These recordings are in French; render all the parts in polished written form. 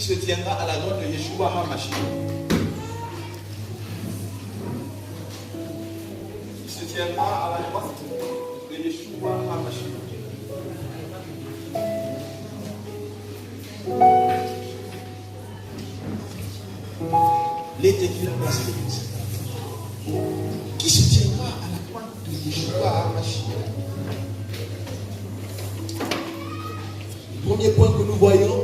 se tiendra à la droite de Yeshua HaMashiach. Qui se tiendra à la droite de Yeshua HaMashiach. Qui se tiendra à la droite de Yeshua HaMashiach. Premier point que nous voyons.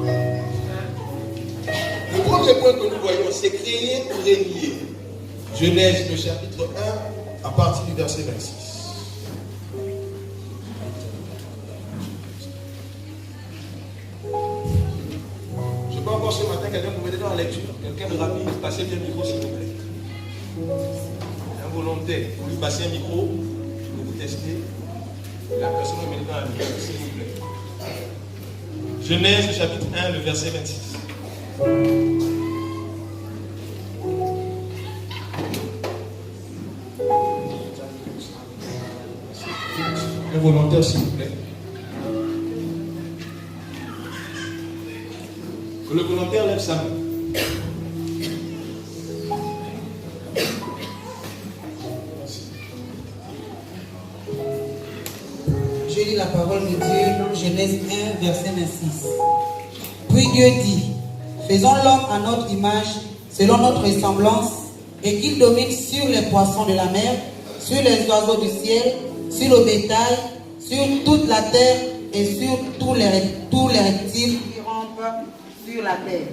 Le premier point que nous voyons, c'est créer pour régner. Genèse, le chapitre 1, à partir du verset 26. Je peux encore ce matin, quelqu'un vous mettez dans la lecture. Quelqu'un de rapide, passez bien le micro s'il vous plaît. Un volontaire, vous lui passez un micro, vous testez. La personne est maintenant à l'heure, s'il vous plaît. Genèse, chapitre 1, le verset 26. Un volontaire, s'il vous plaît. Que le volontaire lève sa main. Je lis la parole de Dieu dans Genèse 1, verset 26. Puis Dieu dit, faisons l'homme à notre image, selon notre ressemblance, et qu'il domine sur les poissons de la mer, sur les oiseaux du ciel, sur le bétail, sur toute la terre et sur tous les reptiles qui rampent sur la terre.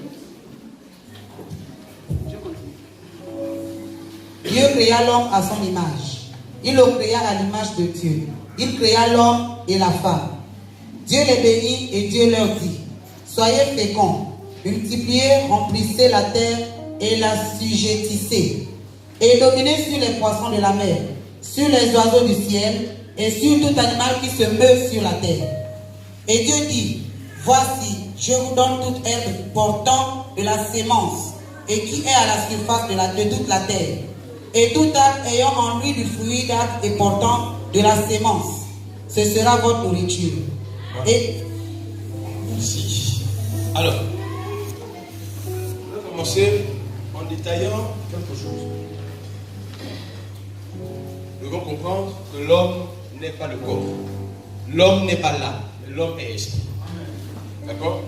Dieu créa l'homme à son image. Il le créa à l'image de Dieu. Il créa l'homme et la femme. Dieu les bénit et Dieu leur dit, soyez féconds, multipliez, remplissez la terre et l'assujettissez, et dominez sur les poissons de la mer, sur les oiseaux du ciel et sur tout animal qui se meut sur la terre. Et Dieu dit, voici, je vous donne toute herbe portant de la sémence et qui est à la surface de toute la terre, et tout arbre ayant en lui du fruit d'arbre et portant de la sémence. Ce sera votre nourriture. Voilà. Et merci. Alors, on va commencer en détaillant quelque chose. Nous devons comprendre que l'homme n'est pas le corps. L'homme n'est pas l'âme. L'homme est esprit. D'accord?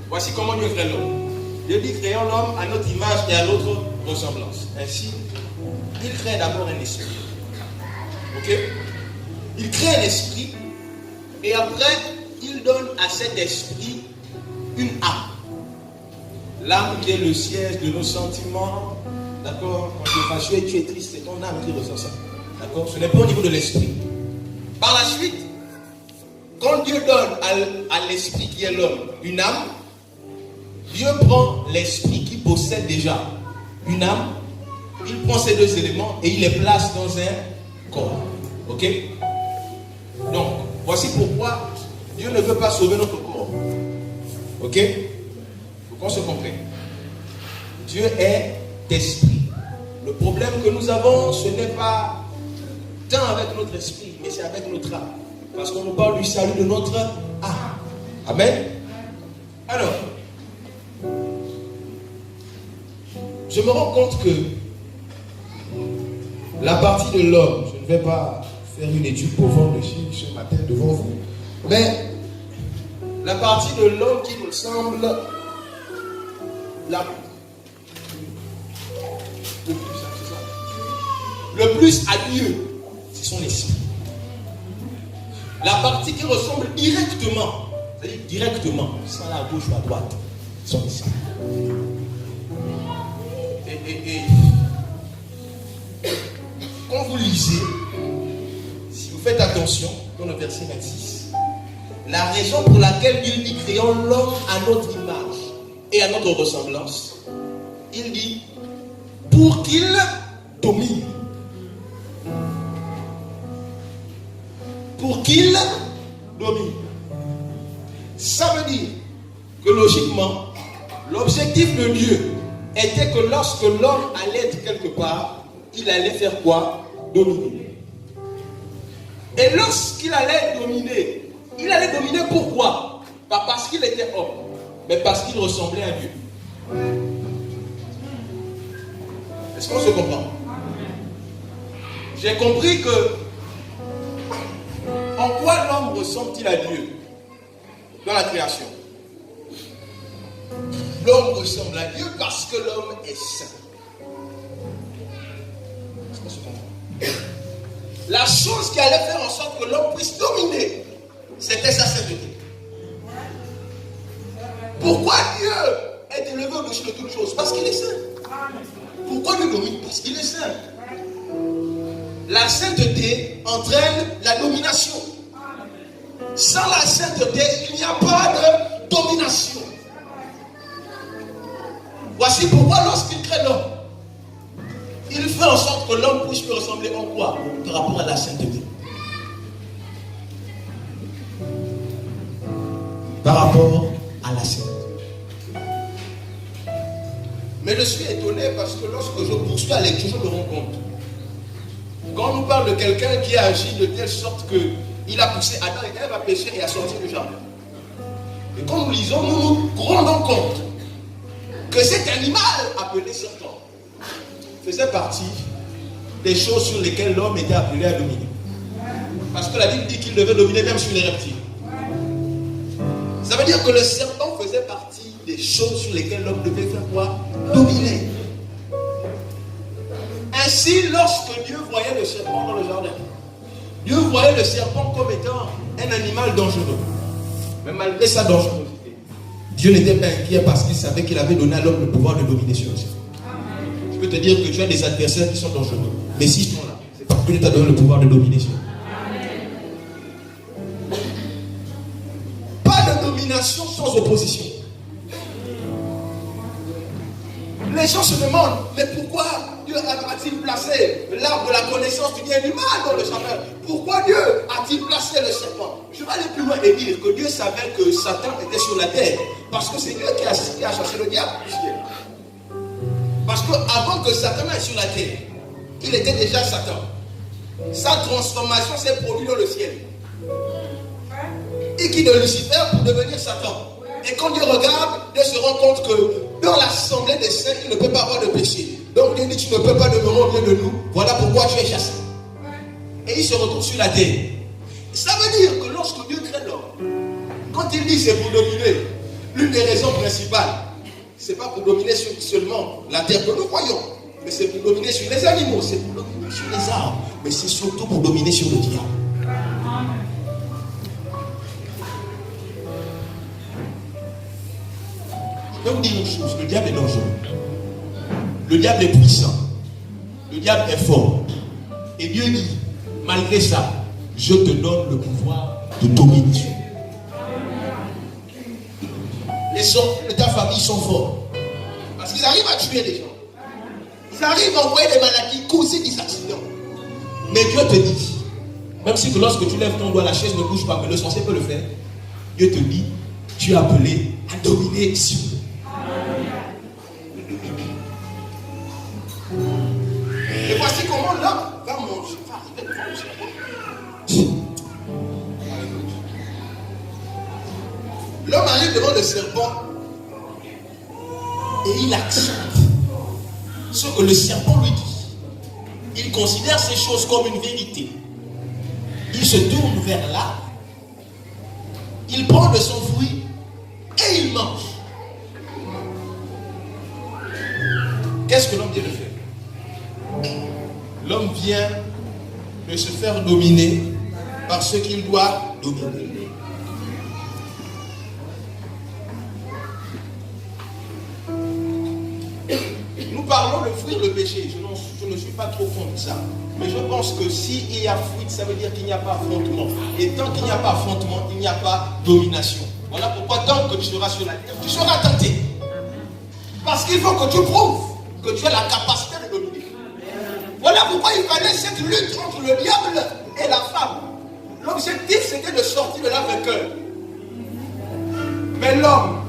Voici comment Dieu crée l'homme. Dieu dit, créons l'homme à notre image et à notre ressemblance. Ainsi, il crée d'abord un esprit. Ok? Il crée un esprit et après, il donne à cet esprit une âme. L'âme qui est le siège de nos sentiments. D'accord? Quand tu es fâché, tu es triste, c'est ton âme qui ressent ça. D'accord? Ce n'est pas au niveau de l'esprit. Par la suite, quand Dieu donne à l'esprit qui est l'homme une âme, Dieu prend l'esprit qui possède déjà une âme, il prend ces deux éléments et il les place dans un corps. Ok? Donc, voici pourquoi Dieu ne veut pas sauver notre corps. Ok? Il faut qu'on se comprenne. Dieu est esprit. Le problème que nous avons, ce n'est pas tant avec notre esprit, mais c'est avec notre âme. Parce qu'on nous parle du salut de notre âme. Amen. Alors, je me rends compte que la partie de l'homme, je ne vais pas faire une étude profonde dessus ce matin devant vous, mais la partie de l'homme qui nous semble le plus à Dieu, c'est son esprit. La partie qui ressemble directement, c'est-à-dire directement, sans la gauche ou à droite, son esprit. Et quand vous lisez, si vous faites attention, dans le verset 26, la raison pour laquelle Dieu dit créons l'homme à notre image et à notre ressemblance, il dit pour qu'il domine. Pour qu'il domine. Ça veut dire que logiquement, l'objectif de Dieu était que lorsque l'homme allait être quelque part, il allait faire quoi? Dominer. Et lorsqu'il allait dominer, il allait dominer pourquoi? Pas parce qu'il était homme, mais parce qu'il ressemblait à Dieu. Est-ce qu'on se comprend? J'ai compris que en quoi l'homme ressemble-t-il à Dieu dans la création? L'homme ressemble à Dieu parce que l'homme est saint. Est-ce qu'on se comprend? La chose qui allait faire en sorte que l'homme puisse dominer, c'était sa sainteté. Pourquoi Dieu est élevé au-dessus de toutes choses? Parce qu'il est saint. Pourquoi Dieu domine? Parce qu'il est saint. La sainteté entraîne la domination. Sans la sainteté, il n'y a pas de domination. Voici pourquoi lorsqu'il crée l'homme, il fait en sorte que l'homme puisse lui ressembler en quoi? Par rapport à la sainteté. Par rapport à la sainteté. Mais je suis étonné parce que lorsque je poursuis la lecture, je me rends compte. Quand on nous parle de quelqu'un qui a agi de telle sorte qu'il a poussé Adam et Ève à pécher et à sortir du jardin. Et quand nous lisons, nous nous rendons compte que cet animal appelé serpent faisait partie des choses sur lesquelles l'homme était appelé à dominer. Parce que la Bible dit qu'il devait dominer même sur les reptiles. Ça veut dire que le serpent faisait partie des choses sur lesquelles l'homme devait faire quoi? Dominer. Ainsi, lorsque Dieu voyait le serpent dans le jardin, Dieu voyait le serpent comme étant un animal dangereux. Mais malgré sa dangerosité, Dieu n'était pas inquiet parce qu'il savait qu'il avait donné à l'homme le pouvoir de dominer sur le serpent. Je peux te dire que tu as des adversaires qui sont dangereux. Mais s'ils sont là, c'est parce que Dieu t'a donné le pouvoir de dominer sur eux. Pas de domination sans opposition. Les gens se demandent, mais pourquoi Dieu a-t-il placé l'arbre de la connaissance du bien et du mal dans le jardin? Pourquoi Dieu a-t-il placé le serpent? Je vais aller plus loin et dire que Dieu savait que Satan était sur la terre. Parce que c'est Dieu qui a cherché le diable du ciel. Parce qu'avant que Satan aille sur la terre, il était déjà Satan. Sa transformation s'est produite dans le ciel. Il quitte Lucifer pour devenir Satan. Et quand Dieu regarde, Dieu se rend compte que dans l'assemblée des saints, il ne peut pas avoir de péché. Donc Dieu dit, tu ne peux pas demeurer au milieu de nous. Voilà pourquoi tu es chassé. Et il se retrouve sur la terre. Ça veut dire que lorsque Dieu crée l'homme, quand il dit c'est pour dominer, l'une des raisons principales, c'est pas pour dominer seulement la terre que nous voyons, mais c'est pour dominer sur les animaux, c'est pour dominer sur les arbres, mais c'est surtout pour dominer sur le diable. Je vais vous dire une chose, le diable est dangereux. Le diable est puissant. Le diable est fort. Et Dieu dit, malgré ça, je te donne le pouvoir de dominer sur lui. Les sorciers de ta famille sont forts. Parce qu'ils arrivent à tuer des gens. Ils arrivent à envoyer des maladies, causer des accidents. Mais Dieu te dit, même si que lorsque tu lèves ton doigt, la chaise ne bouge pas, mais le sorcier peut le faire. Dieu te dit, tu es appelé à dominer sur lui. Et voici comment l'homme va manger, va arriver devant le serpent. L'homme arrive devant le serpent et il accepte ce que le serpent lui dit. Il considère ces choses comme une vérité. Il se tourne vers l'arbre, il prend de son fruit et il mange. Qu'est-ce que l'homme vient de faire? L'homme vient de se faire dominer par ce qu'il doit dominer. Nous parlons de fuir le péché. Je ne suis pas trop contre ça. Mais je pense que s'il y a fuite, ça veut dire qu'il n'y a pas affrontement. Et tant qu'il n'y a pas affrontement, il n'y a pas domination. Voilà pourquoi tant que tu seras sur la terre, tu seras tenté. Parce qu'il faut que tu prouves que tu as la capacité de dominer. Voilà pourquoi il fallait cette lutte entre le diable et la femme. L'objectif, c'était de sortir de là vainqueur. Mais l'homme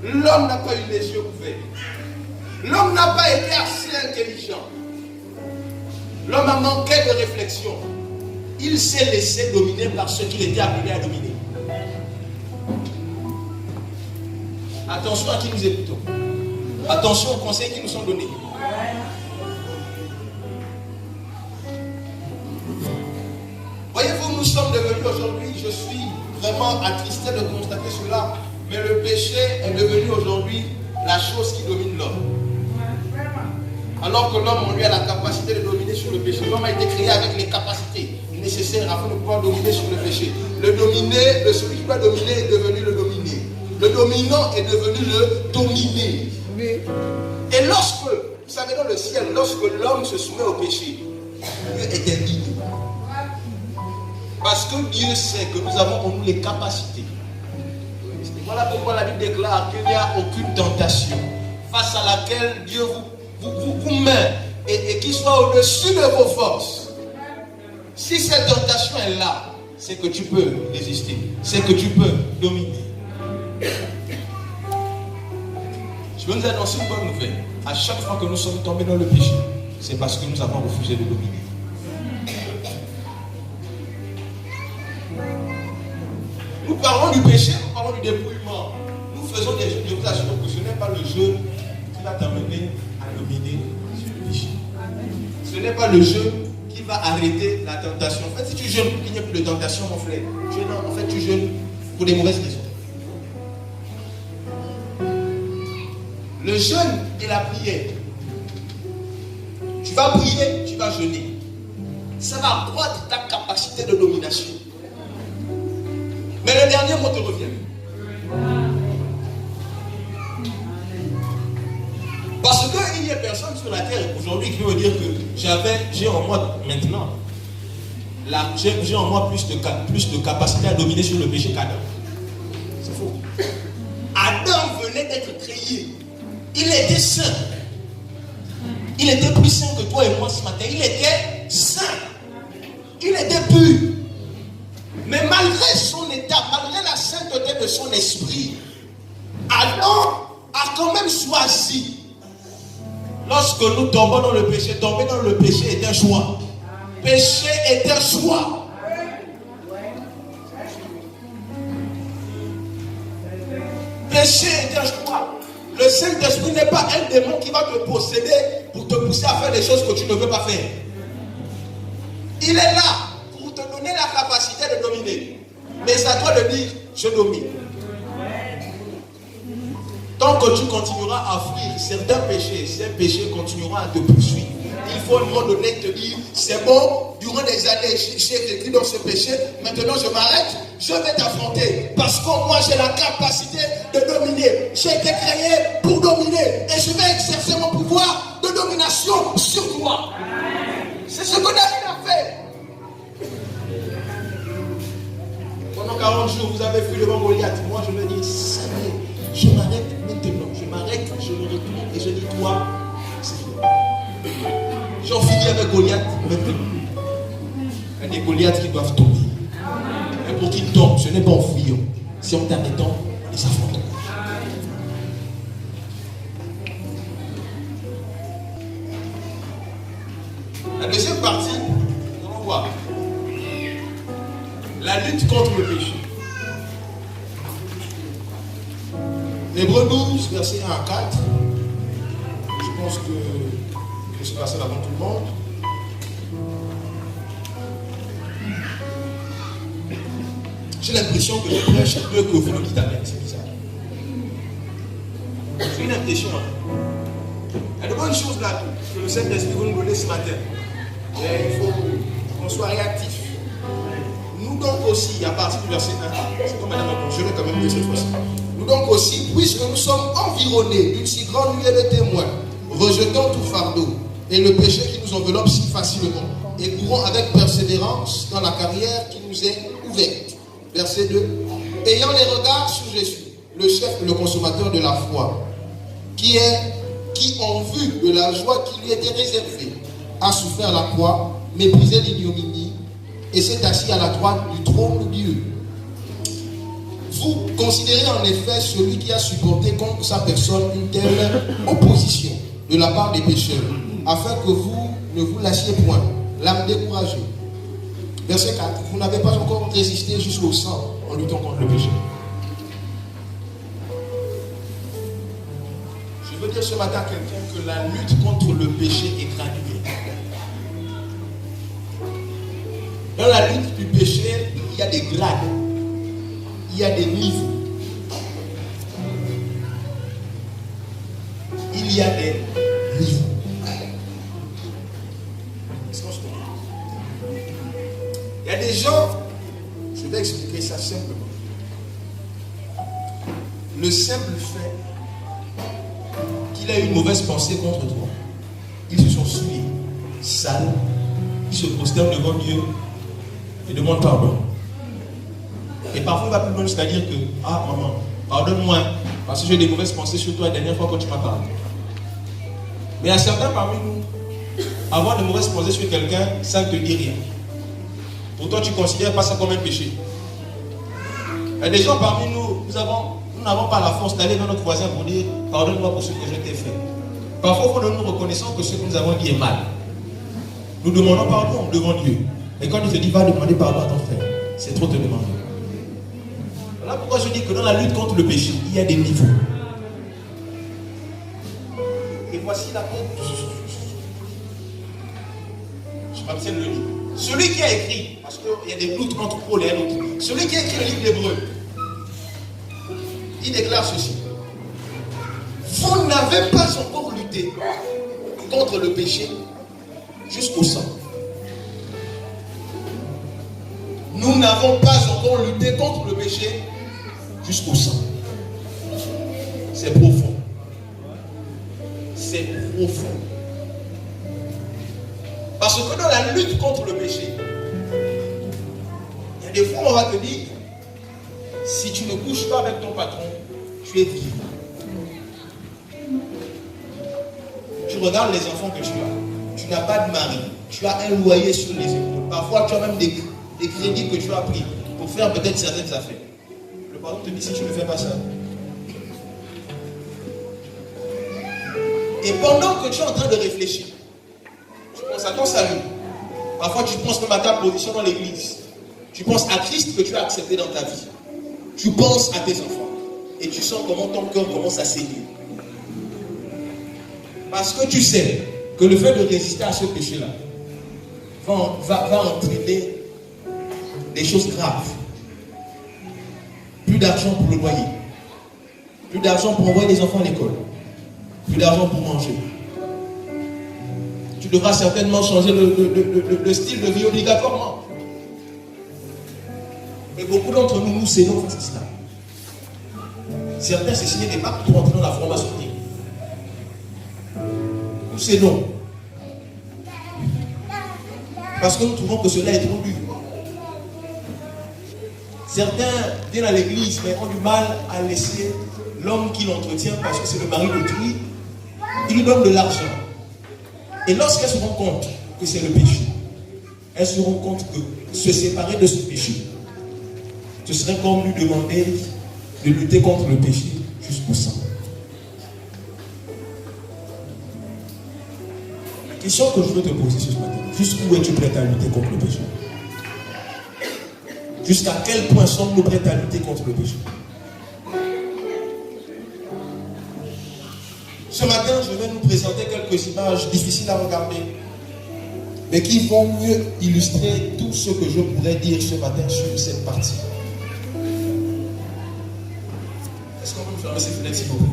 n'a pas eu les yeux ouverts. L'homme n'a pas été assez intelligent. L'homme a manqué de réflexion. Il s'est laissé dominer par ce qu'il était appelé à dominer. Attention à qui nous écoutons. Attention aux conseils qui nous sont donnés. Voyez-vous, nous sommes devenus aujourd'hui, je suis vraiment attristé de constater cela, mais le péché est devenu aujourd'hui la chose qui domine l'homme. Alors que l'homme, on lui a la capacité de dominer sur le péché. L'homme a été créé avec les capacités nécessaires afin de pouvoir dominer sur le péché. Le dominé, celui qui doit dominer est devenu le dominé. Le dominant est devenu le dominé. Et lorsque, vous savez, dans le ciel, lorsque l'homme se soumet au péché, Dieu est indigné. Parce que Dieu sait que nous avons en nous les capacités. Voilà pourquoi la Bible déclare qu'il n'y a aucune tentation face à laquelle Dieu vous met et qui soit au-dessus de vos forces. Si cette tentation est là, c'est que tu peux résister, c'est que tu peux dominer. Je veux nous annoncer une bonne nouvelle. À chaque fois que nous sommes tombés dans le péché, c'est parce que nous avons refusé de dominer. Nous parlons du péché, nous parlons du dépouillement. Nous faisons des jeûnes. Je vous assure que ce n'est pas le jeûne qui va t'amener à dominer sur le péché. Ce n'est pas le jeûne qui va arrêter la tentation. En fait, si tu jeûnes pour qu'il n'y ait plus de tentation, mon frère, en fait, tu jeûnes pour des mauvaises raisons. Le jeûne et la prière. Tu vas prier, tu vas jeûner. Ça va accroître ta capacité de domination. Mais le dernier mot te revient. Parce qu'il n'y a personne sur la terre aujourd'hui qui veut dire que j'ai en moi maintenant, j'ai en moi plus de capacité à dominer sur le péché qu'Adam. C'est faux. Adam venait d'être créé. Il était saint. Il était plus saint que toi et moi ce matin. Il était saint. Il était pur. Mais malgré son état, malgré la sainteté de son esprit, Adam a quand même choisi. Lorsque nous tombons dans le péché, tomber dans le péché est un choix. Péché est un choix. Péché est un choix. Le Saint-Esprit n'est pas un démon qui va te posséder pour te pousser à faire des choses que tu ne veux pas faire. Il est là pour te donner la capacité de dominer. Mais c'est à toi de dire, je domine. Tant que tu continueras à fuir certains péchés, ces péchés continueront à te poursuivre. Il faut à un moment donné te dire, c'est bon, durant des années, j'ai vécu dans ce péché, maintenant je m'arrête, je vais t'affronter. Parce que moi j'ai la capacité de dominer. J'ai été créé pour dominer. Et je vais exercer mon pouvoir de domination sur toi. C'est ce que David a fait. Pendant 40 jours, vous avez fui devant Goliath. Moi je me dis, ça y est, je m'arrête maintenant. Je m'arrête, je me retourne et je dis, toi, c'est fini. J'en finis avec Goliath maintenant. Il y a des Goliaths qui doivent tomber. Mais pour qu'ils tombent, ce n'est pas en fuyant. C'est en t'arrêtant, on les affronte. La deuxième partie, nous allons voir la lutte contre le péché. Hébreux 12, versets 1 à 4. Je pense que ce verset avant tout le monde. J'ai l'impression que je prêche mieux que vous nous dites amen. C'est bizarre. J'ai une impression. Il y a de bonnes choses là que le Saint-Esprit va nous donner ce matin. Et il faut qu'on soit réactif. Nous donc aussi, à partir du verset 1, c'est comme Madame a je vais quand même dire cette fois-ci. Nous donc aussi, puisque nous sommes environnés d'une si grande nuée de témoins, rejetant tout fardeau et le péché qui nous enveloppe si facilement, et courons avec persévérance dans la carrière qui nous est ouverte. Verset 2. Ayant les regards sur Jésus, le chef et le consommateur de la foi, qui en vue de la joie qui lui était réservée, a souffert la croix, méprisé l'ignominie, et s'est assis à la droite du trône de Dieu. Vous considérez en effet celui qui a supporté contre sa personne une telle opposition de la part des pécheurs, afin que vous ne vous lâchiez point, l'âme découragée. Verset 4. Vous n'avez pas encore résisté jusqu'au sang en luttant contre le péché. Je veux dire ce matin à quelqu'un que la lutte contre le péché est graduée. Dans la lutte du péché, il y a des grades, il y a des niveaux. Il y a des niveaux. Est-ce qu'on se comprend? Il y a des gens, je vais expliquer ça simplement. Le simple fait qu'il a eu une mauvaise pensée contre toi, ils se sont souillés, sales, ils se prosternent devant Dieu et demandent pardon. Et parfois il va plus loin jusqu'à dire que ah maman, pardonne-moi parce que j'ai des mauvaises pensées sur toi la dernière fois quand tu m'as parlé. Mais il y a certains parmi nous, avoir de mauvaises pensées sur quelqu'un, ça ne te dit rien. Pourtant tu ne considères pas ça comme un péché. Il y a des gens parmi nous, nous n'avons pas la force d'aller dans notre voisin pour dire pardonne-moi pour ce que je t'ai fait. Parfois, nous reconnaissons que ce que nous avons dit est mal. Nous demandons pardon devant Dieu. Et quand il te dit va demander pardon à ton frère, c'est trop te demander. Voilà pourquoi je dis que dans la lutte contre le péché, il y a des niveaux. Et voici la cause. Je m'abstiens de le dire. Celui qui a écrit, parce qu'il y a des doutes entre Paul et un autre, celui qui a écrit le livre d'Hébreux, il déclare ceci. Vous n'avez pas encore lutté contre le péché jusqu'au sang. Nous n'avons pas encore lutté contre le péché jusqu'au sang. C'est profond. C'est profond. Parce que dans la lutte contre le péché, il y a des fois où on va te dire, si tu ne couches pas avec ton patron, tu es vivant. Tu regardes les enfants que tu as. Tu n'as pas de mari. Tu as un loyer sur les épaules. Parfois, tu as même des crédits que tu as pris pour faire peut-être certaines affaires. Le patron te dit si tu ne fais pas ça. Et pendant que tu es en train de réfléchir, tu penses à ton salut. Parfois, tu penses même à ta position dans l'église. Tu penses à Christ que tu as accepté dans ta vie. Tu penses à tes enfants. Et tu sens comment ton cœur commence à saigner. Parce que tu sais que le fait de résister à ce péché-là va entraîner des choses graves. Plus d'argent pour le loyer. Plus d'argent pour envoyer les enfants à l'école. Plus d'argent pour manger. Tu devras certainement changer le style de vie obligatoirement. Mais beaucoup d'entre nous, nous cédons face à cela. Certains se signer des pactes pour entrer dans la franc-maçonnerie. Nous cédons. Parce que nous trouvons que cela est trop dur. Certains viennent à l'église mais ont du mal à laisser l'homme qui l'entretient parce que c'est le mari d'autrui. Il lui donne de l'argent. Et lorsqu'elles se rendent compte que c'est le péché, elles se rendent compte que se séparer de ce péché, ce serait comme lui demander de lutter contre le péché jusqu'au sang. La question que je veux te poser ce matin, jusqu'où es-tu prêt à lutter contre le péché? Jusqu'à quel point sommes-nous prêts à lutter contre le péché? Ce matin, je vais nous présenter quelques images difficiles à regarder, mais qui vont mieux illustrer tout ce que je pourrais dire ce matin sur cette partie. Est-ce qu'on peut me fermer ces fenêtres, s'il vous plaît?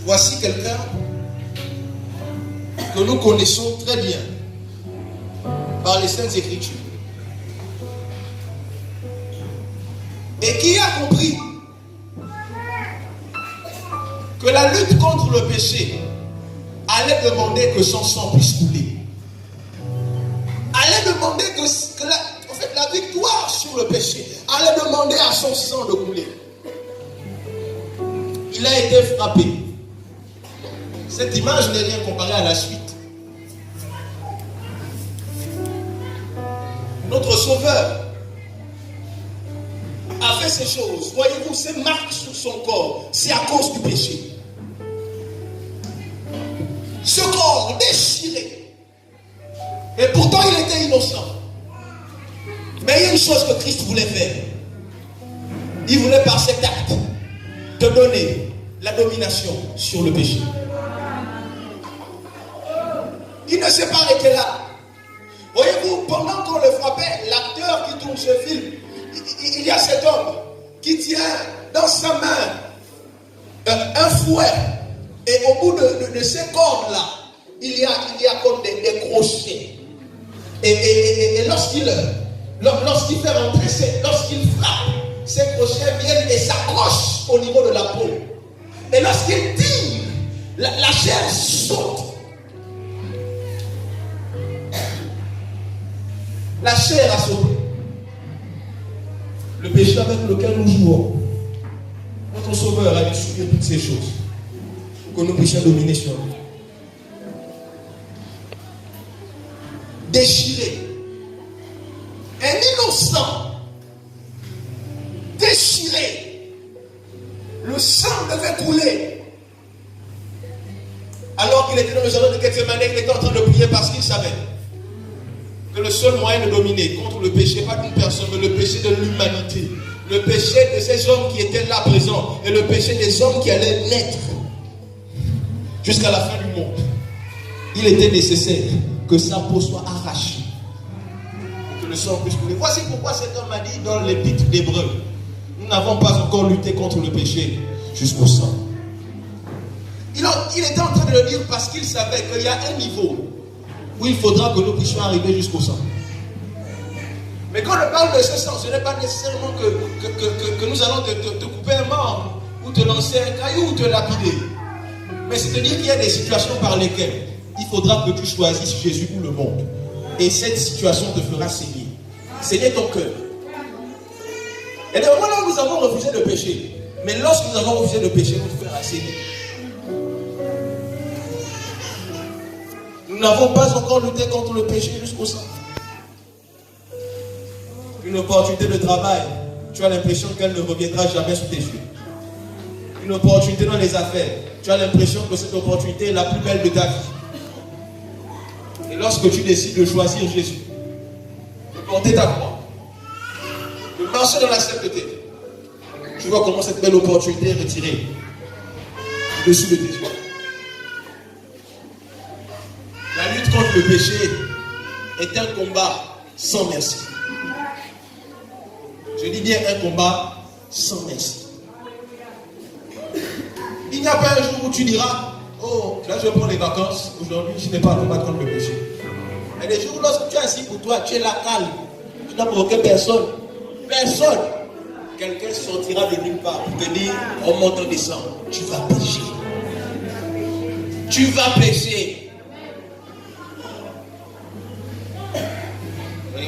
Voici quelqu'un que nous connaissons très bien par les Saintes Écritures et qui a compris que la lutte contre le péché allait demander que son sang puisse couler. Allait demander que la victoire sur le péché allait demander à son sang de couler. Il a été frappé. Cette image n'est rien comparée à la suite. Notre Sauveur a fait ces choses. Voyez-vous, ces marques sur son corps, c'est à cause du péché. Ce corps déchiré. Et pourtant, il était innocent. Mais il y a une chose que Christ voulait faire. Il voulait par cet acte te donner la domination sur le péché. Il ne s'est pas arrêté là. Voyez-vous, pendant qu'on le frappait, l'acteur qui tourne ce film, il y a cet homme qui tient dans sa main un fouet. Et au bout de ces cordes-là, il y a comme des crochets. Et lorsqu'il fait rentrer, lorsqu'il frappe, ces crochets viennent et s'accrochent au niveau de la peau. Et lorsqu'il tire, la chair saute. La chair a sauté. Le péché avec lequel nous jouons. Notre Sauveur a dû subir toutes ces choses pour que nous puissions dominer sur lui. Déchiré. Un innocent. Déchiré. Le sang devait couler. Alors qu'il était dans le jardin de Gethsemane, il était en train de prier parce qu'il savait que le seul moyen de dominer contre le péché, pas d'une personne, mais le péché de l'humanité, le péché de ces hommes qui étaient là présents, et le péché des hommes qui allaient naître jusqu'à la fin du monde, il était nécessaire que sa peau soit arrachée, que le sang puisse couler. Voici pourquoi cet homme a dit dans l'épître d'Hébreux, nous n'avons pas encore lutté contre le péché jusqu'au sang. Il était en train de le dire parce qu'il savait qu'il y a un niveau où il faudra que nous puissions arriver jusqu'au sang. Mais quand on parle de ce sang, ce n'est pas nécessairement que nous allons te couper un membre, ou te lancer un caillou, ou te lapider. Mais c'est-à-dire qu'il y a des situations par lesquelles il faudra que tu choisisses Jésus ou le monde. Et cette situation te fera saigner. Saigner ton cœur. Et des moments là où nous avons refusé le péché, mais lorsque nous avons refusé le péché, notre cœur a saigné. Nous n'avons pas encore lutté contre le péché jusqu'au sang. Une opportunité de travail, tu as l'impression qu'elle ne reviendra jamais sous tes yeux. Une opportunité dans les affaires, tu as l'impression que cette opportunité est la plus belle de ta vie. Et lorsque tu décides de choisir Jésus, de porter ta croix, de marcher dans la sainteté, tu vois comment cette belle opportunité est retirée au-dessus de tes yeux. La lutte contre le péché est un combat sans merci. Je dis bien un combat sans merci. Il n'y a pas un jour où tu diras, oh, là je prends les vacances, aujourd'hui je n'ai pas à combattre contre le péché. Et les jours où lorsque tu es assis pour toi, tu es là calme, tu n'as provoqué personne. Personne. Quelqu'un sortira de nulle part pour te dire, oh mon temps descend, tu vas pécher. Tu vas pécher.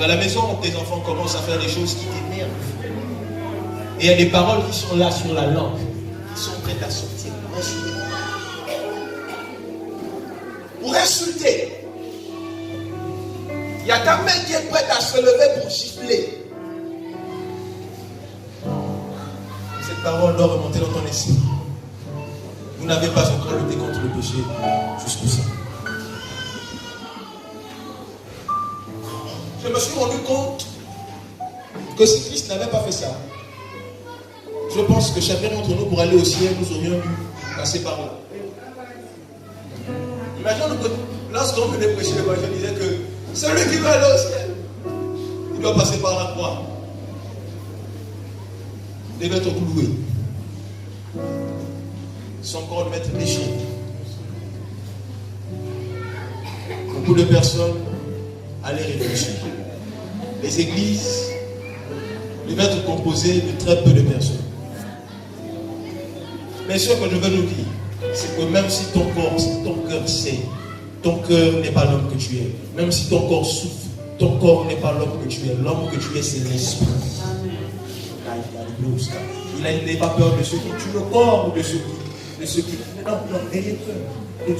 À la maison, tes enfants commencent à faire des choses qui t'énervent. Et il y a des paroles qui sont là sur la langue, qui sont prêtes à sortir pour insulter. Pour insulter. Il y a ta main qui est prête à se lever pour gifler. Cette parole doit remonter dans ton esprit. Vous n'avez pas encore lutté contre le péché jusqu'au sang. Je me suis rendu compte que si Christ n'avait pas fait ça, je pense que chacun d'entre nous, pour aller au ciel, nous aurions dû passer par là. Imagine que lorsqu'on venait prêcher l'évangile, il disait que celui qui veut aller au ciel, il doit passer par la croix. Il devait être cloué. Son corps devait être déchiré. Beaucoup de personnes allaient réfléchir. Les églises devaient être composées de très peu de personnes. Mais ce que je veux nous dire, c'est que même si ton corps, si ton cœur sait, ton cœur n'est pas l'homme que tu es. Même si ton corps souffre, ton corps n'est pas l'homme que tu es. L'homme que tu es, c'est l'esprit. Il n'est pas peur de ceux qui tuent le corps ou de ceux qui. Non, ayez peur de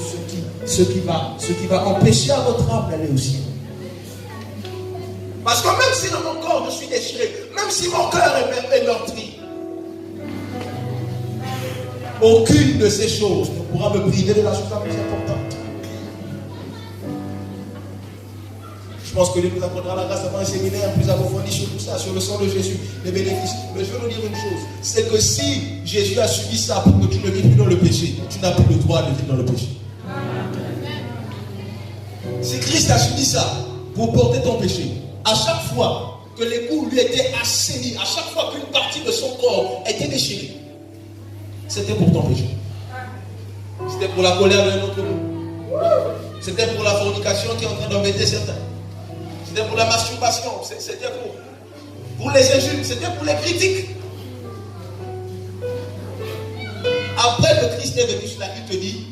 ce qui va empêcher à votre âme d'aller au ciel. Parce que même si dans mon corps je suis déchiré, même si mon cœur est meurtri, aucune de ces choses ne pourra me priver de la chose la plus importante. Je pense que Dieu nous accordera la grâce d'avoir un séminaire plus approfondi sur tout ça, sur le sang de Jésus, les bénéfices. Mais je veux vous dire une chose, c'est que si Jésus a subi ça pour que tu ne vives plus dans le péché, tu n'as plus le droit de vivre dans le péché. Si Christ a subi ça pour porter ton péché, à chaque fois que les coups lui étaient assainis, à chaque fois qu'une partie de son corps était déchirée, c'était pour ton péché. C'était pour la colère d'un autre nous. C'était pour la fornication qui est en train d'embêter certains. C'était pour la masturbation. C'était pour les injures. C'était pour les critiques. Après que Christ est venu sur la vie, il te dit,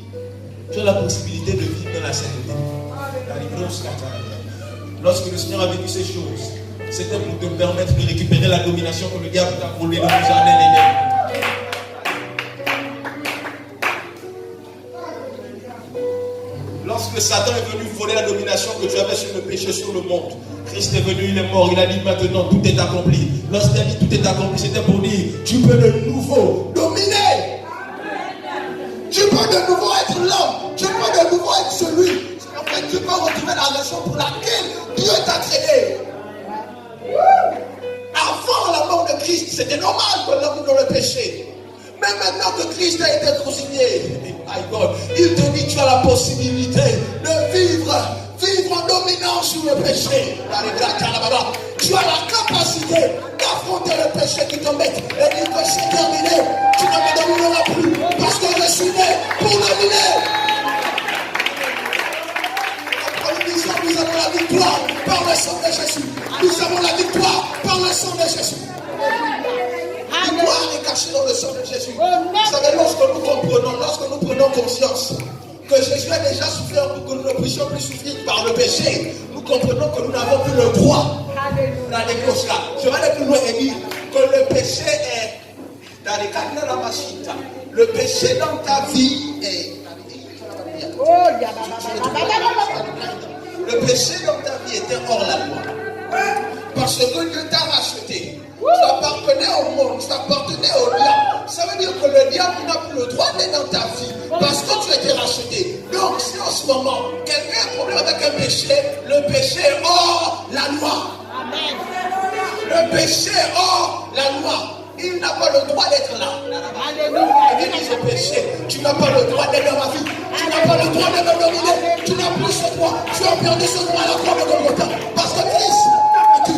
tu as la possibilité de vivre dans la sainteté. Lorsque le Seigneur a vécu ces choses, c'était pour te permettre de récupérer la domination que le diable t'a volée dans le jardin d'Éden. Lorsque Satan est venu voler la domination que tu avais sur le péché, sur le monde, Christ est venu, il est mort, il a dit maintenant tout est accompli. Lorsqu'il a dit tout est accompli, c'était pour dire tu peux de nouveau dominer. Tu peux de nouveau être l'homme, tu peux de nouveau être celui. En fait, tu peux retrouver la raison pour laquelle Dieu t'a créé. Avant la mort de Christ, c'était normal que l'homme vive dans le péché. Mais maintenant que Christ a été crucifié, il te dit tu as la possibilité de vivre en dominant sur le péché. Tu as la capacité d'affronter le péché qui t'embête et dire que c'est terminé. Tu ne me domineras plus parce que je suis né pour dominer. Nous avons la victoire par le sang de Jésus. Nous avons la victoire par le sang de Jésus. La victoire est cachée dans le sang de Jésus. Vous savez, lorsque nous prenons conscience que Jésus a déjà souffert pour que nous ne puissions plus souffrir par le péché, nous comprenons que nous n'avons plus le droit. Je vais aller plus loin et dire que le péché est dans les cas de la machine. Le péché dans ta vie est. Le péché dans ta vie était hors la loi. Parce que Dieu t'a racheté. Tu appartenais au monde, tu appartenais au diable. Ça veut dire que le diable n'a plus le droit d'être dans ta vie. Parce que tu étais racheté. Donc si en ce moment, quelqu'un a un problème avec un péché, le péché est hors la loi. Amen. Le péché est hors la loi. Il n'a pas le droit d'être là. Alléluia. Ce péché, tu n'as pas le droit d'être dans ma vie. Tu n'as pas le droit de me dominer. Tu n'as plus ce droit. Tu as perdu ce droit à la croix de Golgotha. Parce que Christ a tu.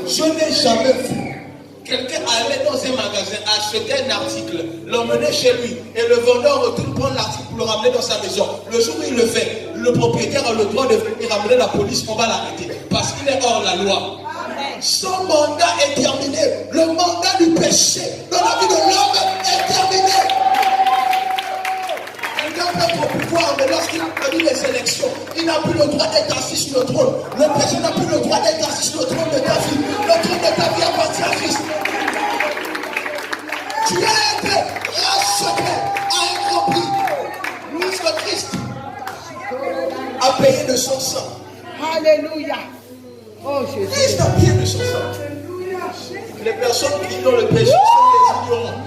Je n'ai jamais vu quelqu'un aller dans un magasin, acheter un article, l'emmener chez lui et le vendeur retourne prendre l'article pour le ramener dans sa maison. Le jour où il le fait, le propriétaire a le droit de venir ramener la police, on va l'arrêter parce qu'il est hors la loi. Son mandat est terminé. Le mandat du péché dans la vie de l'homme est terminé. Quelqu'un peut être au pouvoir, mais lorsqu'il a perdu les élections, il n'a plus le droit d'être assis sur le trône. Le péché n'a plus le droit d'être assis sur le trône de ta vie. Le trône de ta vie appartient à Christ. Tu as été racheté à un grand prix. Puisque Christ a payé de son sang. Alléluia. Oh, Christ a payé de son sang. Les personnes qui vivent dans le péché sont les ignorants.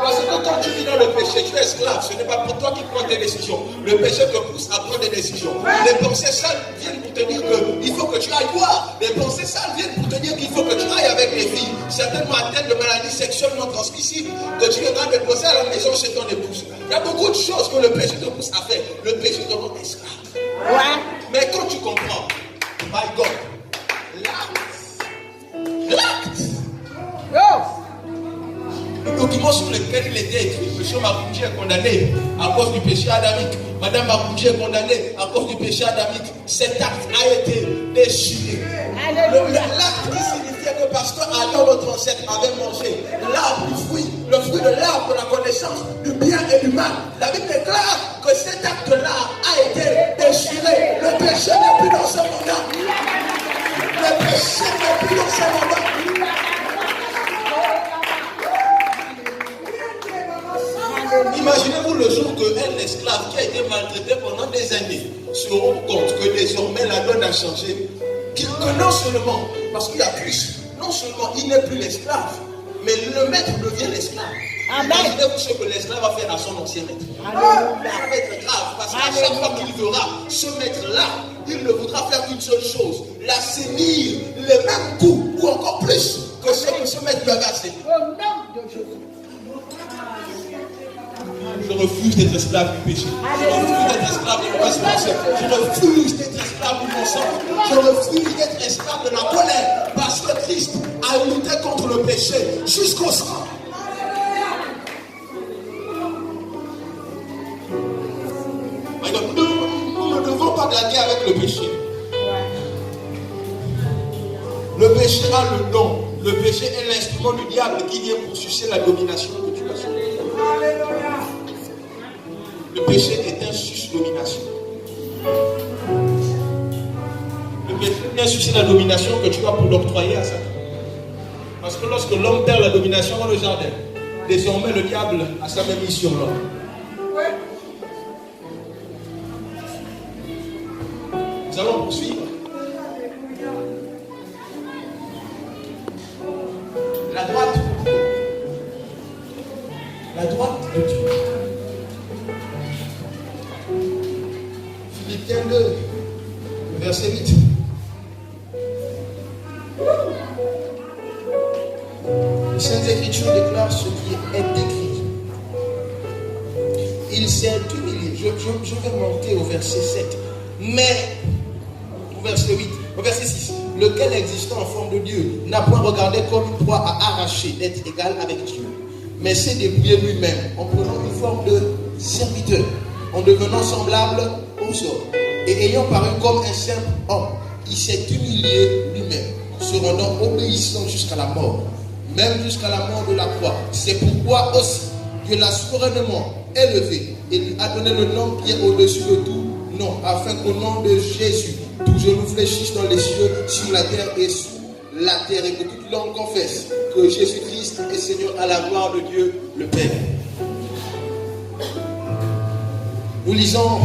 Parce que quand tu vis dans le péché, tu es esclave. Ce n'est pas pour toi qui prends tes décisions. Le péché te pousse à prendre des décisions. Les pensées sales viennent pour te dire qu'il faut que tu ailles boire. Les pensées sales viennent pour te dire qu'il faut que tu ailles avec les filles. Certainement atteintes de maladies sexuelles non transmissibles. Que tu es en train de poser à la maison chez ton épouse. Il y a beaucoup de choses que le péché te pousse à faire. Le péché te rend esclave. Ouais. Mais quand tu comprends, my God, l'acte. Le document sur lequel il était écrit, M. Makoundji est condamné à cause du péché adamique. Madame Makoundji est condamnée à cause du péché adamique. Cet acte a été déchiré. L'acte qui signifiait que parce que Adam, notre ancêtre, avait mangé l'arbre du fruit, le fruit de l'arbre de la connaissance du bien et du mal. La Bible déclare que cet acte-là a été déchiré. Le péché n'est plus dans ce mandat. Le péché n'est plus dans ce mandat. Imaginez-vous le jour qu'un esclave qui a été maltraité pendant des années se rend compte que désormais la donne a changé. Que non seulement, parce qu'il y a plus, non seulement il n'est plus l'esclave, mais le maître devient l'esclave. Imaginez-vous ce que l'esclave va faire à son ancien maître. Ça va être grave, parce qu'à chaque fois qu'il verra ce maître-là, il ne voudra faire qu'une seule chose, l'assainir les mêmes coups, ou encore plus que ce que ce maître lui avait assaini. Je refuse d'être esclave du péché. Je refuse d'être esclave de mauvaise pensée. Je refuse d'être esclave du mensonge. Je refuse d'être esclave de la colère. Parce que Christ a lutté contre le péché jusqu'au sang. Nous ne devons pas blaguer avec le péché. Le péché a le nom. Le péché est l'instrument du diable qui vient pour sucer la domination que tu as sur lui. Le péché est un sus-domination. Le péché vient sucer la domination que tu as pour l'octroyer à Satan. Parce que lorsque l'homme perd la domination dans le jardin, désormais le diable a sa même mission là. Nous allons poursuivre. La droite. La droite de Dieu. Philippiens 2, verset 8. Les Saintes Écritures déclarent ce qui est écrit. Il s'est humilié. Je vais monter au verset 7. Mais, au verset 8, au verset 6, lequel existant en forme de Dieu n'a point regardé comme une proie à arracher d'être égal avec Dieu, mais s'est dépouillé lui-même en prenant une forme de serviteur, en devenant semblable aux hommes, et ayant paru comme un simple homme, il s'est humilié lui-même, se rendant obéissant jusqu'à la mort, même jusqu'à la mort de la croix. C'est pourquoi aussi Dieu l'a souverainement élevé et lui a donné le nom qui est au-dessus de tout nom, afin qu'au nom de Jésus, tout genou fléchisse dans les cieux, sur la terre et sous la terre, et que toute langue confesse que Jésus-Christ est Seigneur, à la gloire de Dieu le Père. Nous lisons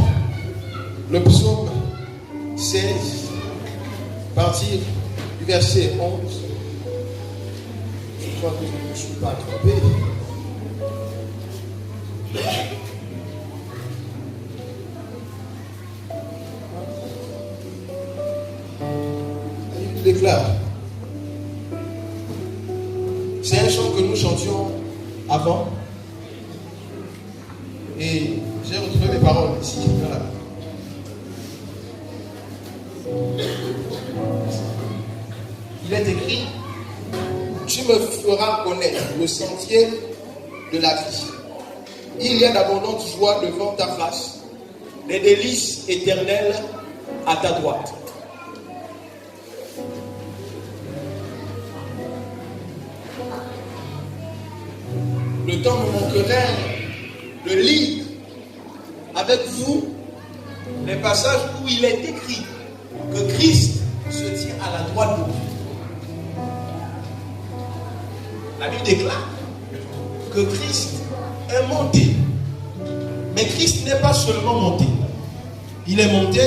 le psaume 16, partir du verset 11. Je crois que je ne me suis pas trompé. Il déclare. C'est un chant que nous chantions avant. Et j'ai retrouvé mes paroles ici. Voilà. Il est écrit: tu me feras connaître le sentier de la vie. Il y a d'abondantes joies devant ta face, des délices éternelles à ta droite. Le temps me manquerait de lire avec vous les passages où il est écrit que Christ se tient à la droite de Dieu. La Bible déclare que Christ est monté. Mais Christ n'est pas seulement monté. Il est monté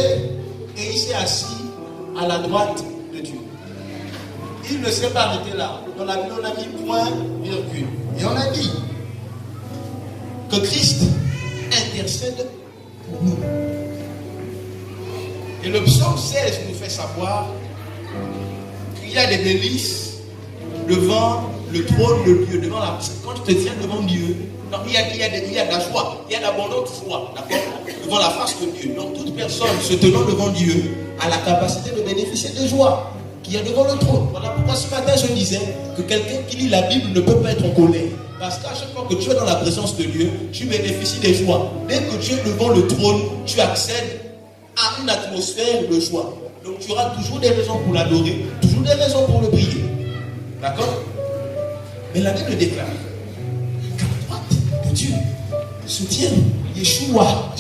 et il s'est assis à la droite de Dieu. Il ne s'est pas arrêté là. Dans la Bible, on a mis point, virgule. Et on a dit que Christ intercède pour nous. Et le psaume 16 nous fait savoir qu'il y a des délices devant le trône de Dieu, devant la... Quand tu te tiens devant Dieu, non, il y a de la joie, il y a d'abondante joie, d'accord, devant la face de Dieu. Donc toute personne se tenant devant Dieu a la capacité de bénéficier de joie qu'il y a devant le trône. Voilà pourquoi ce matin je disais que quelqu'un qui lit la Bible ne peut pas être en colère. Parce qu'à chaque fois que tu es dans la présence de Dieu, tu bénéficies des joies. Dès que tu es devant le trône, tu accèdes à une atmosphère de joie. Donc tu auras toujours des raisons pour l'adorer, toujours des raisons pour le prier. D'accord? Mais la Bible déclare qu'à la droite de Dieu se tient Yeshua,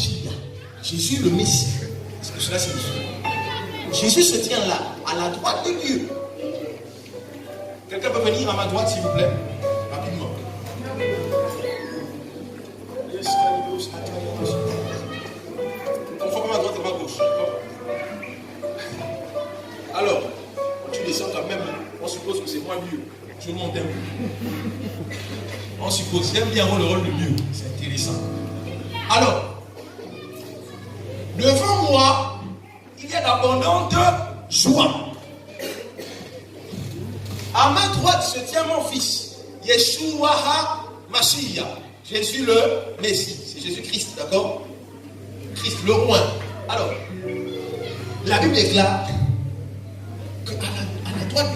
Jésus le Messie. Est-ce que cela signifie? Jésus se tient là, à la droite de Dieu. Quelqu'un peut venir à ma droite, s'il vous plaît? Rapidement. Conforme à ma droite et ma gauche. Alors, quand tu descends quand même, on suppose que c'est moins mieux. Je monte un peu. On suppose, j'aime bien avoir le rôle de Dieu. C'est intéressant. Alors, devant moi, il y a d'abondantes joie. À ma droite se tient mon fils, Yeshua HaMashiach. Jésus le Messie. C'est Jésus-Christ, d'accord? Christ le roi. Alors, la Bible déclare qu'à la droite